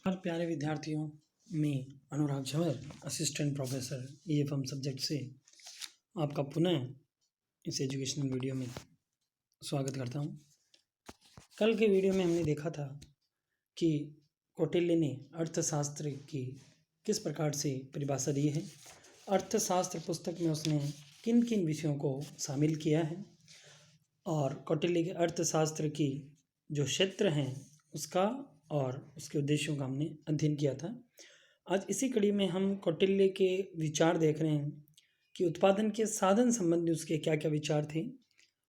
हर प्यारे विद्यार्थियों, मैं अनुराग Jhanwar, assistant professor EFM subject से आपका पुनः इस एजुकेशनल वीडियो में स्वागत करता हूं। कल के वीडियो में हमने देखा था कि कौटिल्य ने अर्थशास्त्र की किस प्रकार से परिभाषा दी है, अर्थशास्त्र पुस्तक में उसने किन किन विषयों को शामिल किया है और कौटिल्य के अर्थशास्त्र की जो क्षेत्र हैं उसका और उसके उद्देश्यों का हमने अध्ययन किया था। आज इसी कड़ी में हम कौटिल्य के विचार देख रहे हैं कि उत्पादन के साधन संबंधी उसके क्या क्या विचार थे।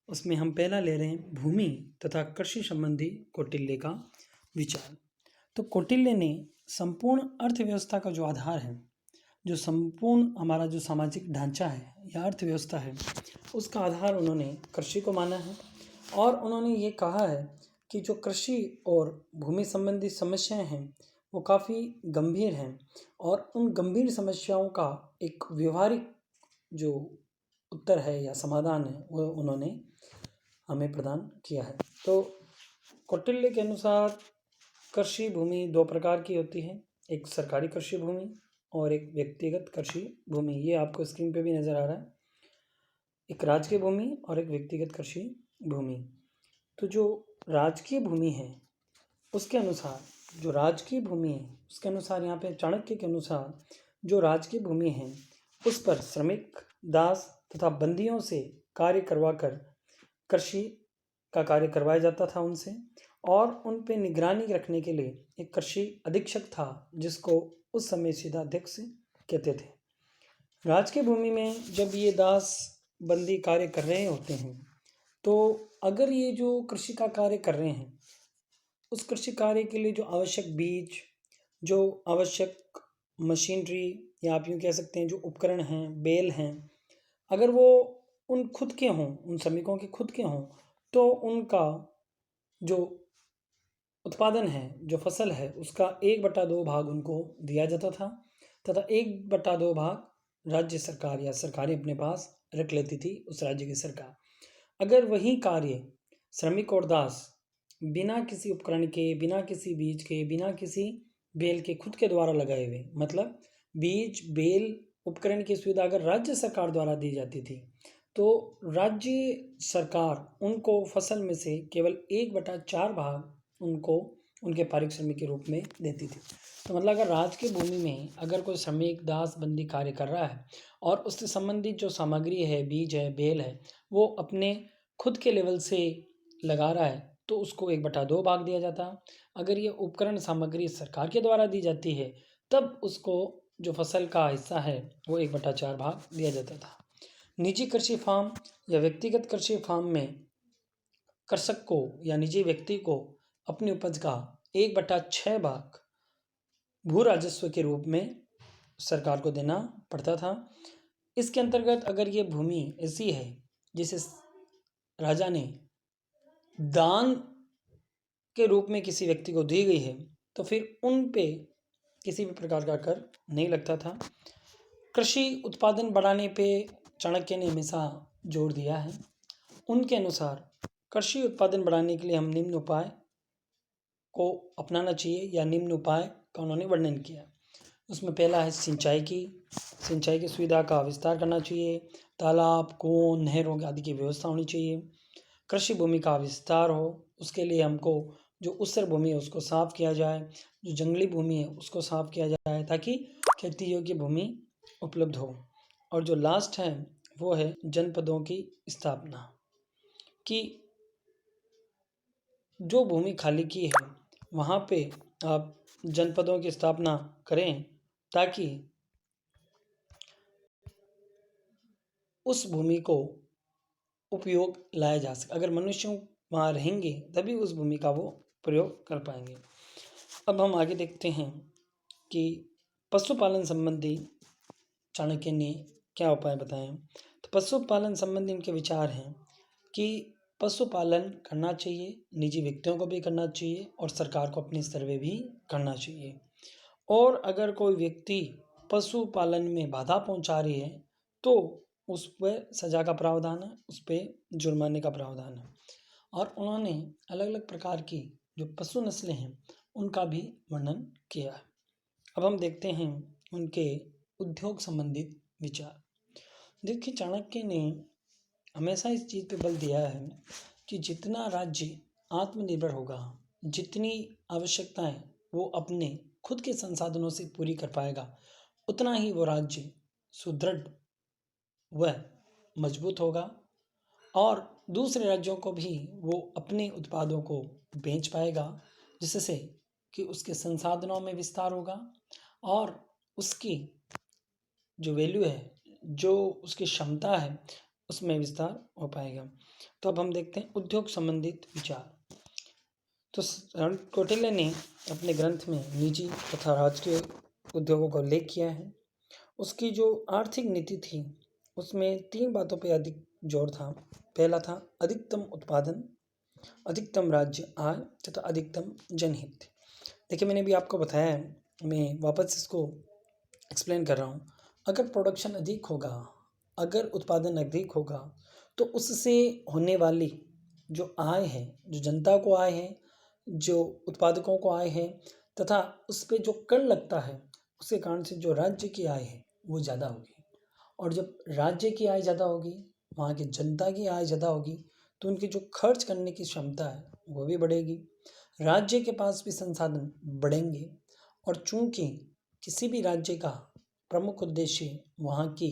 उसमें हम पहला ले रहे हैं भूमि तथा कृषि संबंधी कौटिल्य का विचार। तो कौटिल्य ने संपूर्ण अर्थव्यवस्था का जो आधार है, जो संपूर्ण हमारा जो सामाजिक ढांचा है या अर्थव्यवस्था है, उसका आधार उन्होंने कृषि को माना है और उन्होंने ये कहा है कि जो कृषि और भूमि संबंधी समस्याएं हैं वो काफ़ी गंभीर हैं और उन गंभीर समस्याओं का एक व्यवहारिक जो उत्तर है या समाधान है वो उन्होंने हमें प्रदान किया है। तो कौटिल्य के अनुसार कृषि भूमि दो प्रकार की होती है, एक सरकारी कृषि भूमि और एक व्यक्तिगत कृषि भूमि। ये आपको स्क्रीन पे भी नज़र आ रहा है, एक राजकीय भूमि और एक व्यक्तिगत कृषि भूमि। तो जो राजकीय भूमि है उसके अनुसार, जो राजकीय भूमि है उसके अनुसार यहाँ पे चाणक्य के अनुसार जो राजकीय भूमि है उस पर श्रमिक, दास तथा बंदियों से कार्य करवाकर कृषि का कार्य करवाया जाता था उनसे, और उन पे निगरानी रखने के लिए एक कृषि अधीक्षक था जिसको उस समय सीधा अध्यक्ष कहते थे। राजकीय भूमि में जब ये दास बंदी कार्य कर रहे होते हैं तो अगर ये जो कृषि का कार्य कर रहे हैं उस कृषि कार्य के लिए जो आवश्यक बीज, जो आवश्यक मशीनरी या आप यूँ कह सकते हैं जो उपकरण हैं, बेल हैं, अगर वो उन खुद के हों, उन श्रमिकों के खुद के हों, तो उनका जो उत्पादन है, जो फसल है, उसका 1/2 भाग उनको दिया जाता था तथा 1/2 भाग राज्य सरकार या सरकारें अपने पास रख लेती थी, उस राज्य की सरकार। अगर वही कार्य श्रमिक और दास बिना किसी उपकरण के, बिना किसी बीज के, बिना किसी बेल के खुद के द्वारा लगाए हुए, मतलब बीज, बेल, उपकरण की सुविधा अगर राज्य सरकार द्वारा दी जाती थी तो राज्य सरकार उनको फसल में से केवल 1/4 भाग उनको उनके पारिश्रमिक के रूप में देती थी। तो मतलब अगर राज्य की भूमि में अगर कोई श्रमिक, दास, बंदी कार्य कर रहा है और उससे संबंधित जो सामग्री है, बीज है, बेल है, वो अपने खुद के लेवल से लगा रहा है तो उसको 1/2 भाग दिया जाता। अगर ये उपकरण सामग्री सरकार के द्वारा दी जाती है तब उसको जो फसल का हिस्सा है वो 1/4 भाग दिया जाता था। निजी कृषि फार्म या व्यक्तिगत कृषि फार्म में कृषक को या निजी व्यक्ति को अपनी उपज का 1/6 भाग भू राजस्व के रूप में सरकार को देना पड़ता था। इसके अंतर्गत अगर ये भूमि ऐसी है जिसे राजा ने दान के रूप में किसी व्यक्ति को दी गई है तो फिर उन पे किसी भी प्रकार का कर नहीं लगता था। कृषि उत्पादन बढ़ाने पे चाणक्य ने हमेशा जोर दिया है। उनके अनुसार कृषि उत्पादन बढ़ाने के लिए हम निम्न उपाय को अपनाना चाहिए या निम्न उपाय का उन्होंने वर्णन किया। उसमें पहला है सिंचाई की सुविधा का विस्तार करना चाहिए, तालाब, कुओं, नहरों आदि की व्यवस्था होनी चाहिए। कृषि भूमि का विस्तार हो, उसके लिए हमको जो ऊसर भूमि है उसको साफ किया जाए, जो जंगली भूमि है उसको साफ किया जाए ताकि खेती योग्य भूमि उपलब्ध हो। और जो लास्ट है वो है जनपदों की स्थापना, कि जो भूमि खाली की है वहाँ पे आप जनपदों की स्थापना करें ताकि उस भूमि को उपयोग लाया जा सके। अगर मनुष्य वहाँ रहेंगे तभी उस भूमि का वो प्रयोग कर पाएंगे। अब हम आगे देखते हैं कि पशुपालन संबंधी चाणक्य ने क्या उपाय बताए। तो पशुपालन संबंधी इनके विचार हैं कि पशुपालन करना चाहिए, निजी व्यक्तियों को भी करना चाहिए और सरकार को अपने स्तर पे भी करना चाहिए। और अगर कोई व्यक्ति पशुपालन में बाधा पहुंचा रही है तो उस पर सज़ा का प्रावधान है, उस पर जुर्माने का प्रावधान है। और उन्होंने अलग अलग प्रकार की जो पशु नस्लें हैं उनका भी वर्णन किया है। अब हम देखते हैं उनके उद्योग संबंधित विचार। देखिए, चाणक्य ने हमेशा इस चीज़ पे बल दिया है कि जितना राज्य आत्मनिर्भर होगा, जितनी आवश्यकताएं वो अपने खुद के संसाधनों से पूरी कर पाएगा, उतना ही वो राज्य सुदृढ़ व मजबूत होगा और दूसरे राज्यों को भी वो अपने उत्पादों को बेच पाएगा, जिससे कि उसके संसाधनों में विस्तार होगा और उसकी जो वैल्यू है, जो उसकी क्षमता है, उसमें विस्तार हो पाएगा। तो अब हम देखते हैं उद्योग संबंधित विचार। तो कौटिल्य ने अपने ग्रंथ में निजी तथा राष्ट्रीय उद्योगों का उल्लेख किया है। उसकी जो आर्थिक नीति थी उसमें 3 बातों पर अधिक जोर था। पहला था अधिकतम उत्पादन, अधिकतम राज्य आय तथा अधिकतम जनहित। देखिए, मैंने भी आपको बताया है, मैं वापस इसको एक्सप्लेन कर रहा हूँ। अगर प्रोडक्शन अधिक होगा, अगर उत्पादन अधिक होगा, तो उससे होने वाली जो आय है, जो जनता को आय है, जो उत्पादकों को आय है, तथा उस पर जो कर लगता है, उसके कारण से जो राज्य की आय है वो ज़्यादा होगी। और जब राज्य की आय ज़्यादा होगी, वहाँ की जनता की आय ज़्यादा होगी, तो उनकी जो खर्च करने की क्षमता है वो भी बढ़ेगी, राज्य के पास भी संसाधन बढ़ेंगे। और चूंकि किसी भी राज्य का प्रमुख उद्देश्य वहाँ की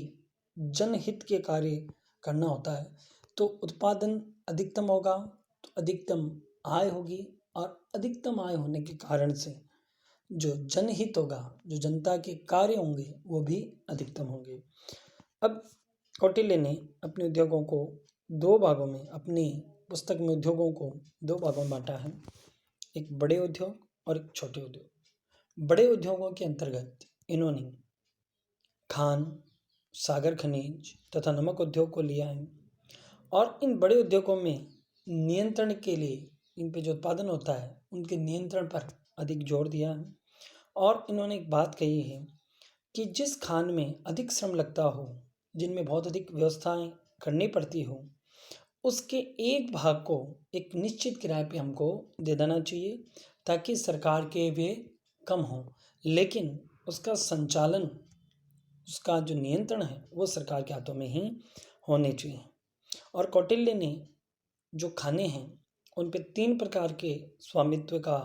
जनहित के कार्य करना होता है, तो उत्पादन अधिकतम होगा तो अधिकतम आय होगी, और अधिकतम आय होने के कारण से जो जनहित होगा, जो जनता के कार्य होंगे, वो भी अधिकतम होंगे। अब कौटिल्य ने अपने उद्योगों को 2 भागों में, अपनी पुस्तक में उद्योगों को 2 भागों में बांटा है, एक बड़े उद्योग और एक छोटे उद्योग। बड़े उद्योगों के अंतर्गत इन्होंने खान, सागर खनिज तथा नमक उद्योग को लिया है। और इन बड़े उद्योगों में नियंत्रण के लिए, इन पे जो उत्पादन होता है उनके नियंत्रण पर अधिक जोर दिया है। और इन्होंने एक बात कही है कि जिस खान में अधिक श्रम लगता हो, जिनमें बहुत अधिक व्यवस्थाएं करनी पड़ती हो, उसके एक भाग को एक निश्चित किराए पे हमको दे देना चाहिए, ताकि सरकार के वे कम हो, लेकिन उसका संचालन, उसका जो नियंत्रण है वो सरकार के हाथों में ही होने चाहिए। और कौटिल्य ने जो खाने हैं उन पे 3 प्रकार के स्वामित्व का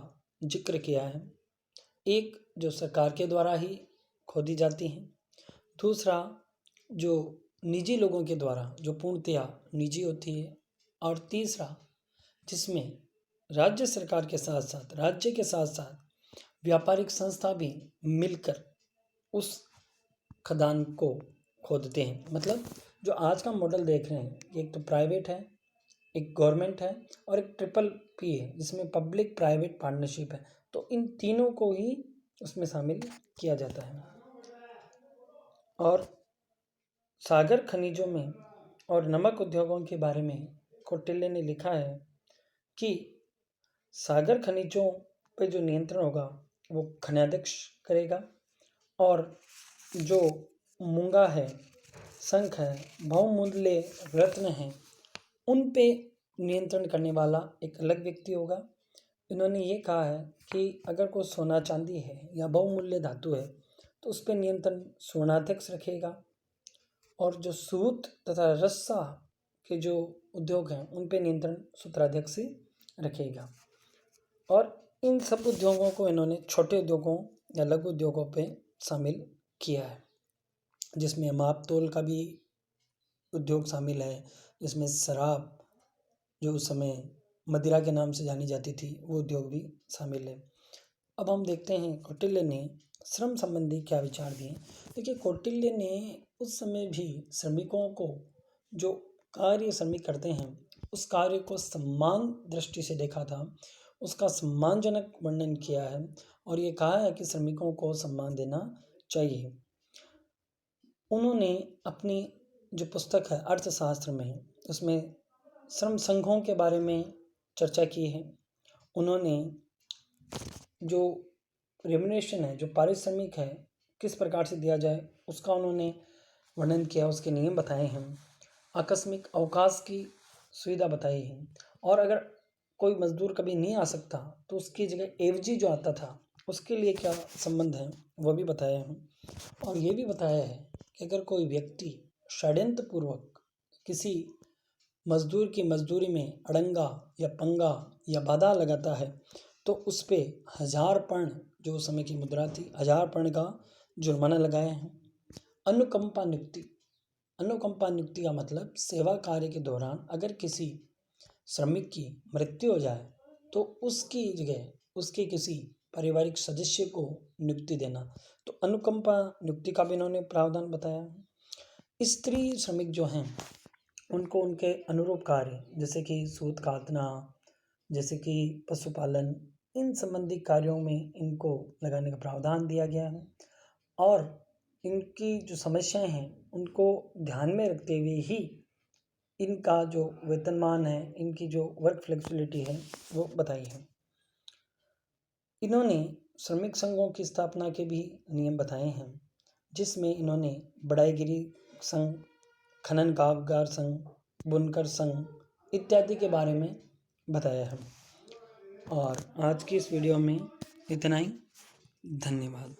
जिक्र किया है। एक जो सरकार के द्वारा ही खोदी जाती हैं, दूसरा जो निजी लोगों के द्वारा जो पूर्णतया निजी होती है, और तीसरा जिसमें राज्य सरकार के साथ साथ, राज्य के साथ साथ व्यापारिक संस्था भी मिलकर उस खदान को खोदते हैं। मतलब जो आज का मॉडल देख रहे हैं, एक तो प्राइवेट है, एक गवर्नमेंट है और एक PPP है, जिसमें पब्लिक प्राइवेट पार्टनरशिप है। तो इन तीनों को ही उसमें शामिल किया जाता है। और सागर खनिजों में और नमक उद्योगों के बारे में कौटिल्य ने लिखा है कि सागर खनिजों पे जो नियंत्रण होगा वो खन्याध्यक्ष करेगा, और जो मूंगा है, शंख है, बहुमूल्य रत्न है, उन पे नियंत्रण करने वाला एक अलग व्यक्ति होगा। इन्होंने ये कहा है कि अगर कोई सोना चांदी है या बहुमूल्य धातु है, तो उस पर नियंत्रण स्वर्णाध्यक्ष रखेगा। और जो सूत तथा रस्सा के जो उद्योग हैं उन पे नियंत्रण सूत्राध्यक्ष ही रखेगा। और इन सब उद्योगों को इन्होंने छोटे उद्योगों या लघु उद्योगों पे शामिल किया है, जिसमें माप तोल का भी उद्योग शामिल है, जिसमें शराब जो उस समय मदिरा के नाम से जानी जाती थी वो उद्योग भी शामिल है। अब हम देखते हैं कौटिल्य ने श्रम संबंधी क्या विचार दिए। देखिए, कौटिल्य ने उस समय भी श्रमिकों को, जो कार्य श्रमिक करते हैं, उस कार्य को सम्मान दृष्टि से देखा था, उसका सम्मानजनक वर्णन किया है और ये कहा है कि श्रमिकों को सम्मान देना चाहिए। उन्होंने अपनी जो पुस्तक है अर्थशास्त्र में, उसमें श्रम संघों के बारे में चर्चा की है। उन्होंने जो रेम्युनरेशन है, जो पारिश्रमिक है, किस प्रकार से दिया जाए उसका उन्होंने वर्णन किया, उसके नियम बताए हैं। आकस्मिक अवकाश की सुविधा बताई है। और अगर कोई मज़दूर कभी नहीं आ सकता तो उसकी जगह एवजी जो आता था उसके लिए क्या संबंध है वो भी बताया है। और ये भी बताया है कि अगर कोई व्यक्ति षड्यंत्रपूर्वक किसी मज़दूर की मज़दूरी में अड़ंगा या पंगा या बाधा लगाता है तो उस पे 1000 पर्ण, जो उस समय की मुद्रा थी, 1000 पर्ण का जुर्माना लगाया है। अनुकंपा नियुक्ति, अनुकंपा नियुक्ति का मतलब सेवा कार्य के दौरान अगर किसी श्रमिक की मृत्यु हो जाए तो उसकी जगह उसके किसी पारिवारिक सदस्य को नियुक्ति देना, तो अनुकंपा नियुक्ति का भी इन्होंने प्रावधान बताया है। स्त्री श्रमिक जो हैं उनको उनके अनुरूप कार्य जैसे कि सूत काटना, जैसे कि पशुपालन, इन संबंधी कार्यों में इनको लगाने का प्रावधान दिया गया है। और इनकी जो समस्याएं हैं उनको ध्यान में रखते हुए ही इनका जो वेतनमान है, इनकी जो वर्क फ्लेक्सिबिलिटी है वो बताई है। इन्होंने श्रमिक संघों की स्थापना के भी नियम बताए हैं, जिसमें इन्होंने बढ़ईगिरी संघ, खनन कामगार संघ, बुनकर संघ इत्यादि के बारे में बताया है। और आज की इस वीडियो में इतना ही। धन्यवाद।